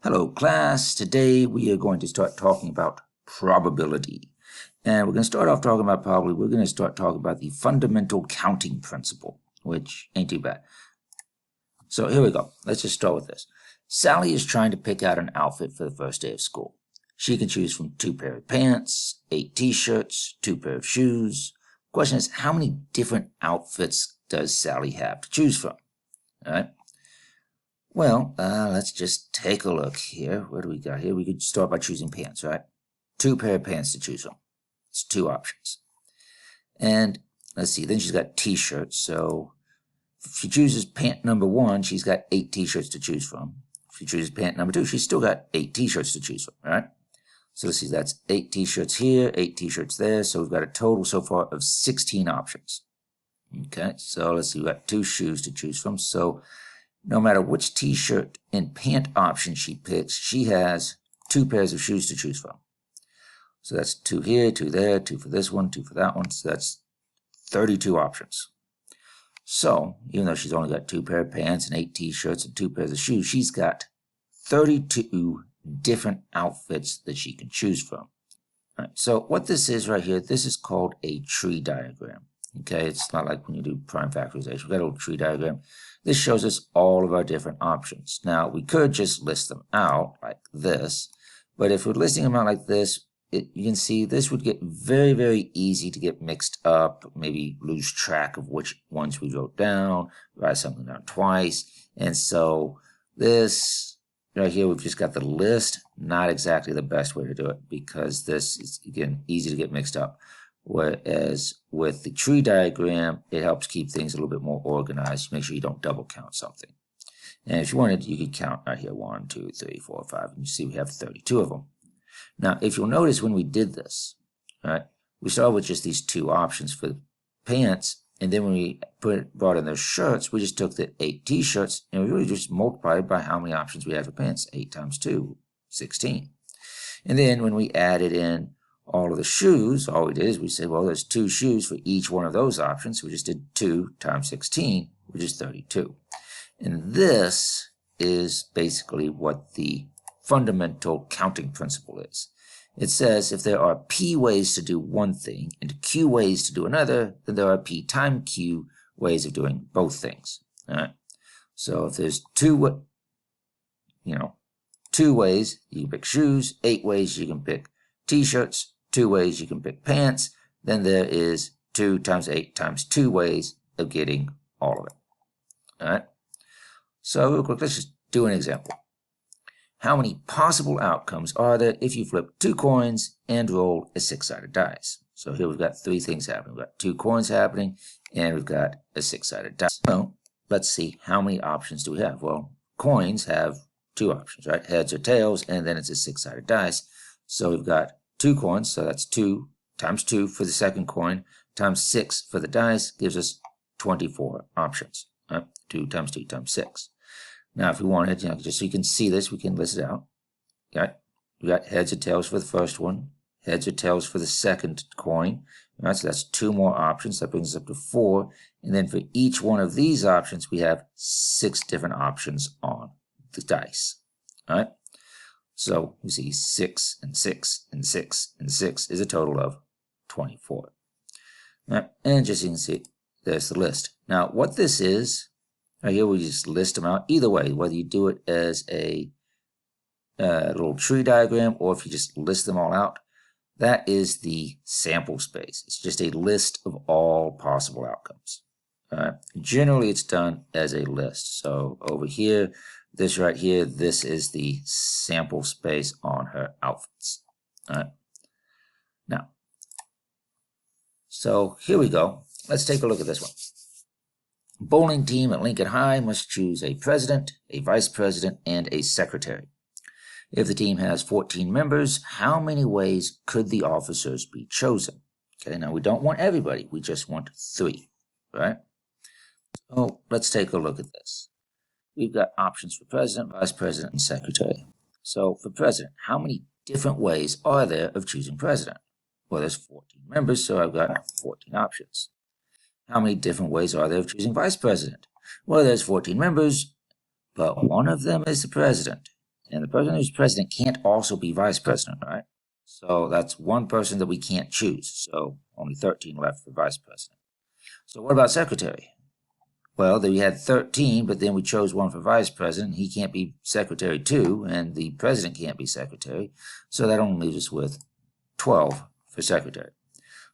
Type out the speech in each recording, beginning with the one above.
Hello class, today we are going to start talking about probability. And we're going to start off talking about probability. We're going to start talking about the fundamental counting principle, which ain't too bad. So here we go. Let's just start with this. Sally is trying to pick out an outfit for the first day of school. She can choose from 2 pairs of pants, 8 t-shirts, 2 pairs of shoes. The question is, how many different outfits does Sally have to choose from? All right. Well, let's just take a look here. What do we got here? We could start by choosing pants, right? 2 pairs of pants to choose from. It's 2 options. And let's see, then she's got t-shirts. So if she chooses pant number 1, she's got 8 t-shirts to choose from. If she chooses pant number 2, she's still got 8 t-shirts to choose from, right? So let's see, that's 8 t-shirts here, 8 t-shirts there. So we've got a total so far of 16 options. Okay, so let's see, we've got 2 shoes to choose from. So no matter which t-shirt and pant option she picks, she has 2 pairs of shoes to choose from. So that's 2 here, 2 there, 2 for this one, 2 for that one. So that's 32 options. So even though she's only got 2 pairs of pants and 8 t-shirts and 2 pairs of shoes, she's got 32 different outfits that she can choose from. All right, so what this is right here, this is called a tree diagram. Okay, it's not like when you do prime factorization. We've got a little tree diagram. This shows us all of our different options. Now, we could just list them out like this, but if we're listing them out like this, you can see this would get very, very easy to get mixed up, maybe lose track of which ones we wrote down, write something down twice. And so this right here, we've just got the list, not exactly the best way to do it because this is, again, easy to get mixed up. Whereas with the tree diagram, it helps keep things a little bit more organized. Make sure you don't double count something. And if you wanted, you could count right here 1, 2, 3, 4, 5, and you see we have 32 of them. Now, if you'll notice when we did this, right, we started with just these 2 options for the pants, and then when we brought in those shirts, we just took the 8 t-shirts and we really just multiplied by how many options we had for pants. 8 times 2, 16. And then when we added in all of the shoes, all we did is we said, well, there's 2 shoes for each one of those options. So we just did 2 times 16, which is 32. And this is basically what the fundamental counting principle is. It says if there are p ways to do one thing and q ways to do another, then there are p times q ways of doing both things. All right. So if there's 2 ways you can pick shoes, 8 ways you can pick t-shirts, 2 ways you can pick pants, then there is 2 times 8 times 2 ways of getting all of it. All right. So real quick, let's just do an example. How many possible outcomes are there if you flip 2 coins and roll a 6-sided dice? So here we've got 3 things happening. We've got 2 coins happening, and we've got a 6-sided dice. Well, let's see, how many options do we have? Well, coins have 2 options, right? Heads or tails, and then it's a 6-sided dice. So we've got 2 coins, so that's 2 times 2 for the second coin, times 6 for the dice, gives us 24 options. 2 times 2 times 6. Now, if we wanted, just so you can see this, we can list it out. We got heads or tails for the first one, heads or tails for the second coin. Right, so that's 2 more options. That brings us up to 4. And then for each one of these options, we have 6 different options on the dice. All right. So we see 6 and 6 and 6 and 6 is a total of 24. Right, and just so you can see, there's the list. Now, what this is, right here we just list them out. Either way, whether you do it as a little tree diagram or if you just list them all out, that is the sample space. It's just a list of all possible outcomes. Generally, it's done as a list. So over here, this right here, this is the sample space on her outfits. All right. Now, so here we go. Let's take a look at this one. Bowling team at Lincoln High must choose a president, a vice president, and a secretary. If the team has 14 members, how many ways could the officers be chosen? Okay, now we don't want everybody. We just want 3, right? So let's take a look at this. We've got options for president, vice president, and secretary. So for president, how many different ways are there of choosing president? Well, there's 14 members, so I've got 14 options. How many different ways are there of choosing vice president? Well, there's 14 members, but one of them is the president. And the person who's president can't also be vice president, right? So that's one person that we can't choose. So only 13 left for vice president. So what about secretary? Well, we had 13, but then we chose one for vice president. He can't be secretary too, and the president can't be secretary. So that only leaves us with 12 for secretary.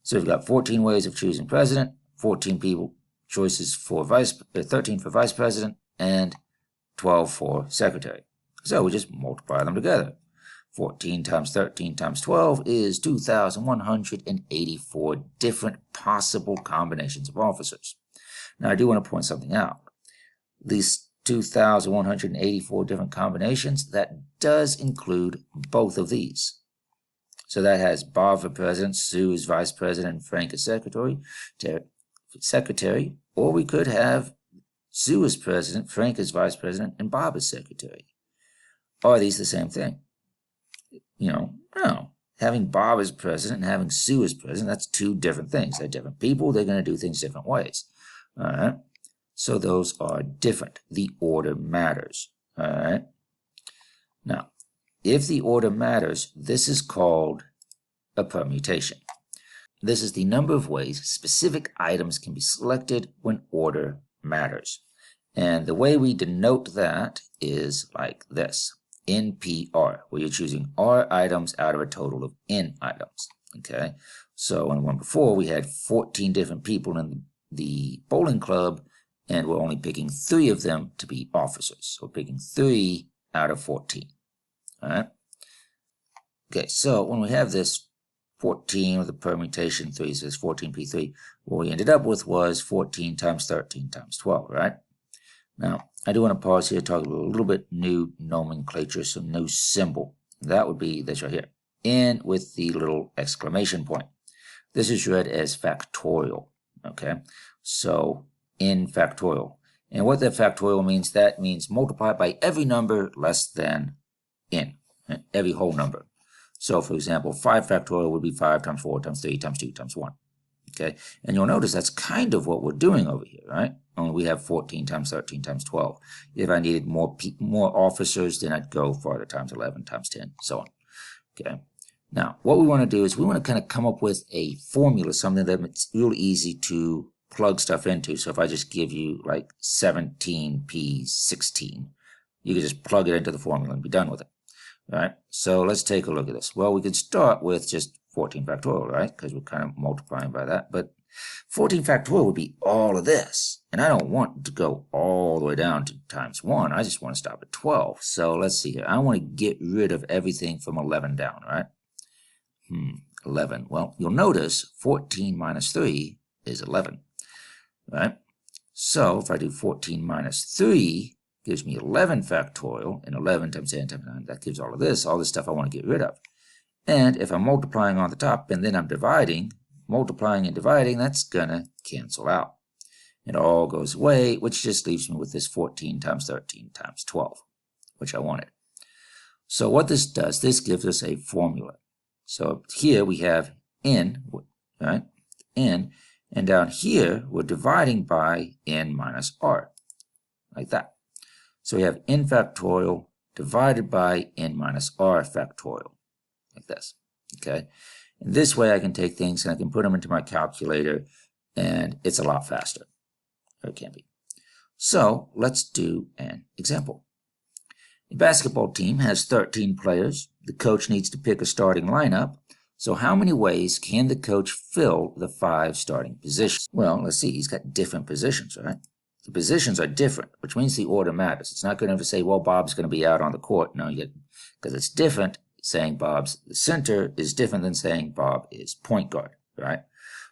So we've got 14 ways of choosing president, 14 people choices for 13 for vice president, and 12 for secretary. So we just multiply them together. 14 times 13 times 12 is 2,184 different possible combinations of officers. Now, I do want to point something out. These 2,184 different combinations, that does include both of these. So that has Bob for president, Sue as vice president, and Frank as secretary, or we could have Sue as president, Frank as vice president, and Bob as secretary. Are these the same thing? No. Having Bob as president and having Sue as president, that's two different things. They're different people. They're going to do things different ways. All right. So those are different. The order matters. All right. Now, if the order matters, this is called a permutation. This is the number of ways specific items can be selected when order matters. And the way we denote that is like this. NPR, where you're choosing R items out of a total of N items. Okay. So in the one before, we had 14 different people in the bowling club, and we're only picking 3 of them to be officers. So we're picking 3 out of 14. All right. Okay, so when we have this 14 with a permutation 3, so it's 14p3, what we ended up with was 14 times 13 times 12, right? Now, I do want to pause here to talk about a little bit new nomenclature, some new symbol. That would be this right here, N with the little exclamation point. This is read as factorial, okay? So, N factorial. And what that factorial means, that means multiply by every number less than N, every whole number. So, for example, 5 factorial would be 5 times 4 times 3 times 2 times 1. Okay, and you'll notice that's kind of what we're doing over here, right? Only we have 14 times 13 times 12. If I needed more officers, then I'd go farther, times 11 times 10, so on. Okay, now what we want to do is we want to kind of come up with a formula, something that's real easy to plug stuff into. So if I just give you like 17p16, you can just plug it into the formula and be done with it. All right, so let's take a look at this. Well, we could start with just 14 factorial, right? Because we're kind of multiplying by that. But 14 factorial would be all of this. And I don't want to go all the way down to times 1. I just want to stop at 12. So let's see here. I want to get rid of everything from 11 down, right? 11. Well, you'll notice 14 minus 3 is 11, right? So if I do 14 minus 3, gives me 11 factorial, and 11 times 10 times 9, that gives all this stuff I want to get rid of. And if I'm multiplying on the top and then I'm dividing, multiplying and dividing, that's going to cancel out. It all goes away, which just leaves me with this 14 times 13 times 12, which I wanted. So what this does, this gives us a formula. So here we have N, right? N, and down here we're dividing by N minus R, like that. So we have N factorial divided by N minus R factorial, like this, okay? And this way I can take things and I can put them into my calculator, and it's a lot faster, or it can be. So let's do an example. A basketball team has 13 players. The coach needs to pick a starting lineup. So how many ways can the coach fill the 5 starting positions? Well, let's see, he's got different positions, right? The positions are different, which means the order matters. It's not going to say, well, Bob's going to be out on the court. No, because it's different. Saying Bob's the center is different than saying Bob is point guard, right?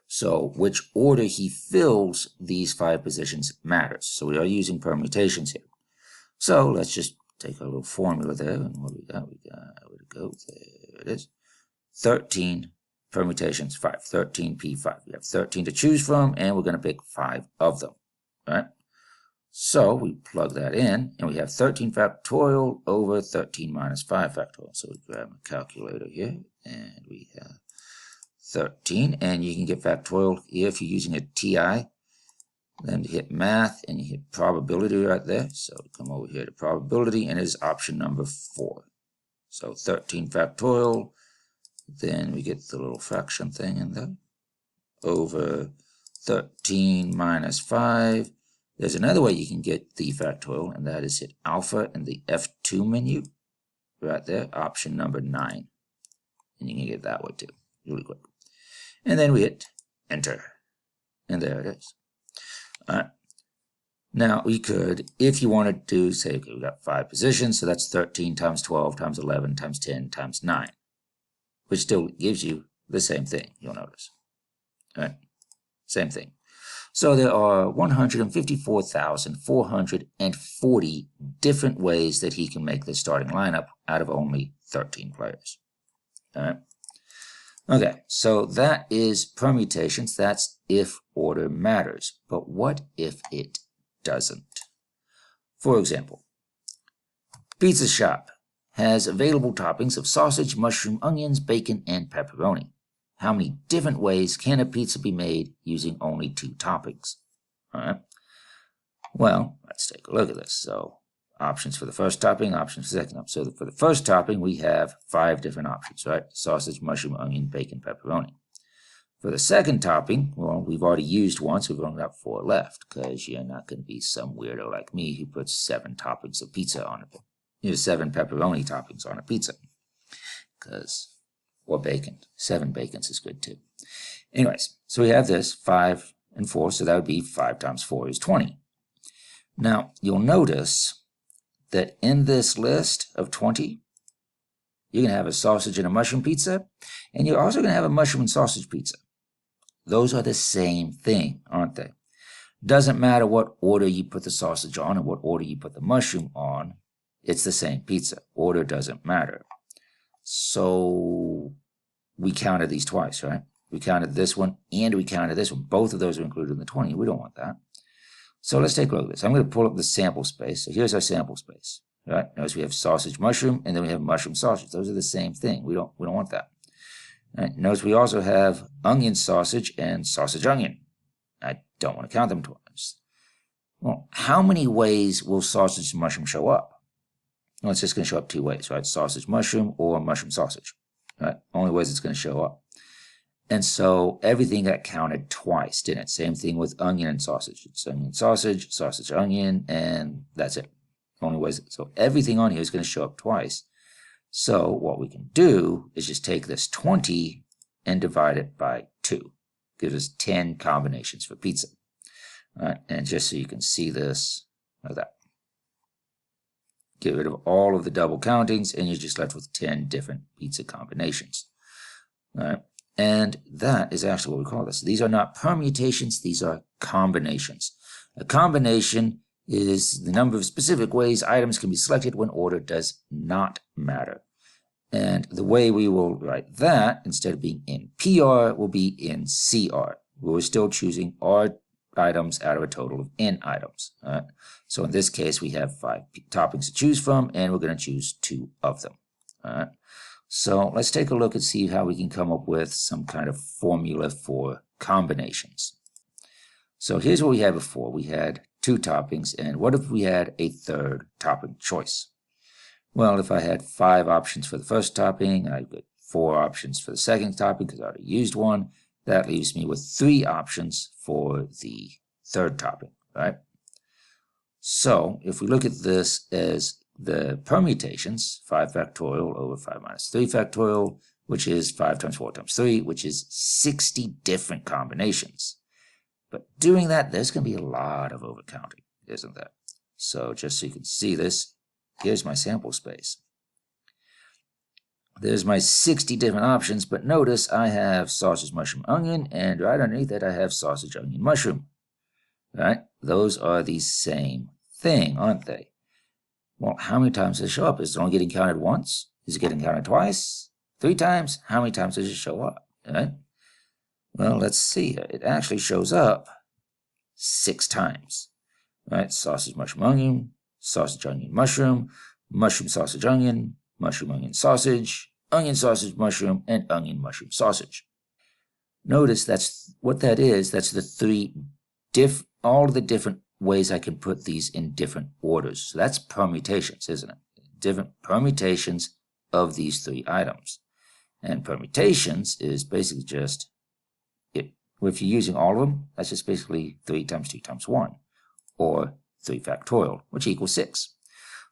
So which order he fills these 5 positions matters. So we are using permutations here. So let's just take a little formula there. And what we got? Where to go? There it is. 13 permutations, 5. 13p5. We have 13 to choose from, and we're going to pick 5 of them, right? So we plug that in, and we have 13 factorial over 13 minus 5 factorial. So we grab a calculator here, and we have 13, and you can get factorial here if you're using a TI. Then you hit math and you hit probability right there. So come over here to probability and it is option number 4. So 13 factorial. Then we get the little fraction thing in there. Over 13 minus 5. There's another way you can get the factorial, and that is hit alpha in the F2 menu. Right there, option number 9. And you can get that way too, really quick. And then we hit enter. And there it is. All right. Now we could, if you wanted to say, okay, we got 5 positions, so that's 13 times 12 times 11 times 10 times 9, which still gives you the same thing, you'll notice. All right, same thing. So there are 154,440 different ways that he can make the starting lineup out of only 13 players. All right. Okay, so that is permutations. That's if order matters. But what if it doesn't? For example, pizza shop has available toppings of sausage, mushroom, onions, bacon, and pepperoni. How many different ways can a pizza be made using only 2 toppings? All right. Well, let's take a look at this. So options for the first topping, options for the second topping. So for the first topping, we have 5 different options, right? Sausage, mushroom, onion, bacon, pepperoni. For the second topping, well, we've already used one, so we've only got 4 left, because you're not going to be some weirdo like me who puts 7 toppings of pizza on it. 7 pepperoni toppings on a pizza. Or bacon. 7 bacons is good too. Anyways, so we have this 5 and 4, so that would be 5 times 4 is 20. Now, you'll notice that in this list of 20, you're going to have a sausage and a mushroom pizza, and you're also going to have a mushroom and sausage pizza. Those are the same thing, aren't they? Doesn't matter what order you put the sausage on and what order you put the mushroom on, it's the same pizza. Order doesn't matter. So we counted these twice, right? We counted this one and we counted this one. Both of those are included in the 20. We don't want that. So let's take a look at this. I'm going to pull up the sample space. So here's our sample space, right? Notice we have sausage, mushroom, and then we have mushroom, sausage. Those are the same thing. We don't want that. Right? Notice we also have onion, sausage, and sausage, onion. I don't want to count them twice. Well, how many ways will sausage and mushroom show up? Well, it's just going to show up 2 ways, right? Sausage, mushroom, or mushroom, sausage, right? Only ways it's going to show up. And so everything got counted twice, didn't it? Same thing with onion and sausage. It's onion, sausage, sausage, onion, and that's it. Only ways. So everything on here is going to show up twice. So what we can do is just take this 20 and divide it by 2. Gives us 10 combinations for pizza. All right? And just so you can see this, like that. Get rid of all of the double countings, and you're just left with 10 different pizza combinations. All right? And that is actually what we call this. These are not permutations, these are combinations. A combination is the number of specific ways items can be selected when order does not matter. And the way we will write that, instead of being in PR, will be in CR. We're still choosing R items out of a total of N items. All right? So in this case, we have 5 toppings to choose from, and we're going to choose 2 of them. All right? So let's take a look and see how we can come up with some kind of formula for combinations. So here's what we had before. We had 2 toppings, and what if we had a 3rd topping choice? Well, if I had 5 options for the first topping, I've got 4 options for the second topping because I already used one. That leaves me with 3 options for the 3rd topping, right? So if we look at this as the permutations, 5 factorial over 5 minus 3 factorial, which is 5 times 4 times 3, which is 60 different combinations. But doing that, there's going to be a lot of overcounting, isn't there? So just so you can see this, here's my sample space. There's my 60 different options, but notice I have sausage, mushroom, onion, and right underneath that I have sausage, onion, mushroom. Right? Those are the same thing, aren't they? Well, how many times does it show up? Is it only getting counted once? Is it getting counted twice? 3 times? How many times does it show up? Right? Well, let's see here. It actually shows up 6 times. Right? Sausage, mushroom, onion, sausage, onion, mushroom, mushroom, sausage, onion, mushroom, onion, sausage, mushroom, and onion, mushroom, sausage. Notice that's what that is. That's the 3 all of the different ways I can put these in different orders. So that's permutations, isn't it? Different permutations of these three items. And permutations is basically just, if you're using all of them, that's just basically 3 times 2 times 1, or 3 factorial, which equals 6.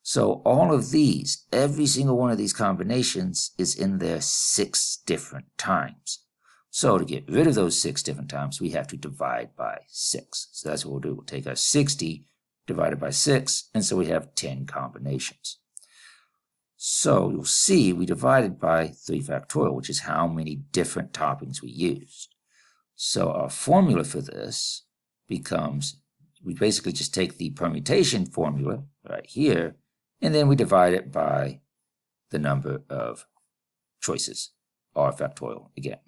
So all of these, every single one of these combinations is in there 6 different times. So to get rid of those 6 different times, we have to divide by 6. So that's what we'll do. We'll take our 60 divided by 6, and so we have 10 combinations. So you'll see we divided by 3 factorial, which is how many different toppings we used. So our formula for this becomes, we basically just take the permutation formula right here, and then we divide it by the number of choices, r factorial again.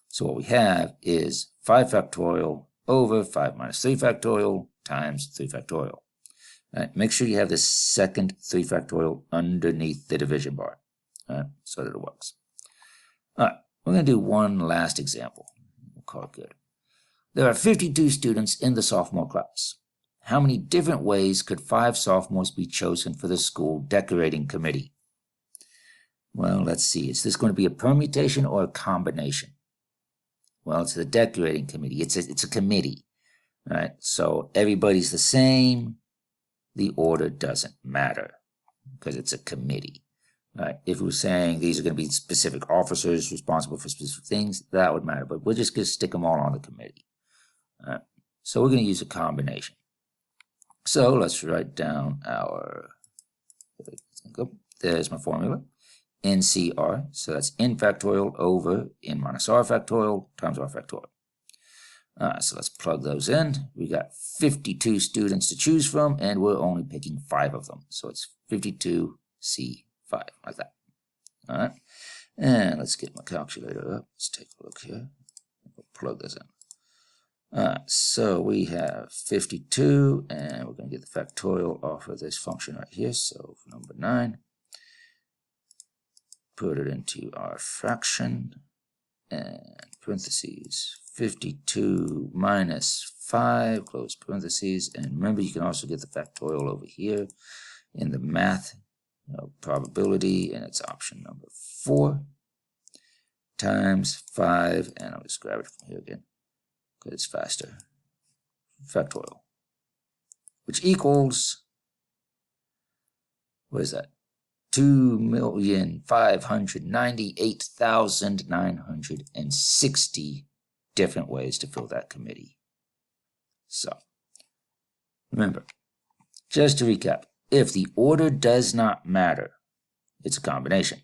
So what we have is 5 factorial over 5 minus 3 factorial times 3 factorial. All right, make sure you have the second 3 factorial underneath the division bar, so that it works. All right, we're going to do one last example. We'll call it good. There are 52 students in the sophomore class. How many different ways could 5 sophomores be chosen for the school decorating committee? Well, let's see. Is this going to be a permutation or a combination? Well, it's the decorating committee. It's a committee, right? So everybody's the same. The order doesn't matter because it's a committee, right? If we're saying these are going to be specific officers responsible for specific things, that would matter. But we're just going to stick them all on the committee. So we're going to use a combination. So let's write down our, there's my formula. NCR, so that's n factorial over n minus r factorial times r factorial. So let's plug those in. We got 52 students to choose from, and we're only picking 5 of them. So it's 52C5, like that. All right, and let's get my calculator up. Let's take a look here. We'll plug this in. So we have 52, and we're going to get the factorial off of this function right here. So for number 9. Put it into our fraction, and parentheses, 52 minus 5, close parentheses, and remember you can also get the factorial over here in the math probability, and it's option number 4, times 5, and I'll just grab it from here again, because it's faster, factorial, which equals, what is that? 2,598,960 different ways to fill that committee. So, remember, just to recap, if the order does not matter, it's a combination.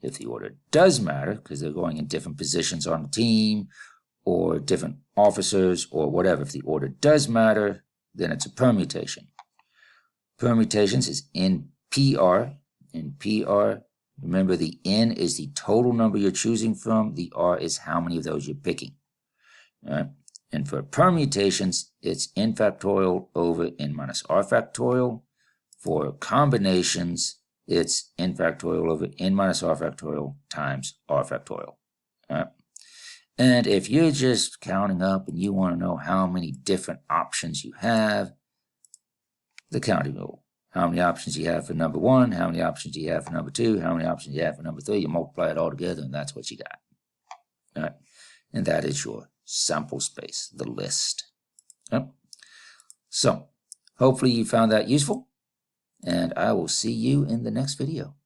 If the order does matter, because they're going in different positions on the team, or different officers, or whatever, if the order does matter, then it's a permutation. Permutations is in PR. In PR, remember the n is the total number you're choosing from. The r is how many of those you're picking. All right? And for permutations, it's n factorial over n minus r factorial. For combinations, it's n factorial over n minus r factorial times r factorial. All right? And if you're just counting up and you want to know how many different options you have, the counting rule. How many options you have for number 1, how many options you have for number 2, how many options you have for number 3, you multiply it all together, and that's what you got. All right? And that is your sample space, the list. Yep. So, hopefully you found that useful, and I will see you in the next video.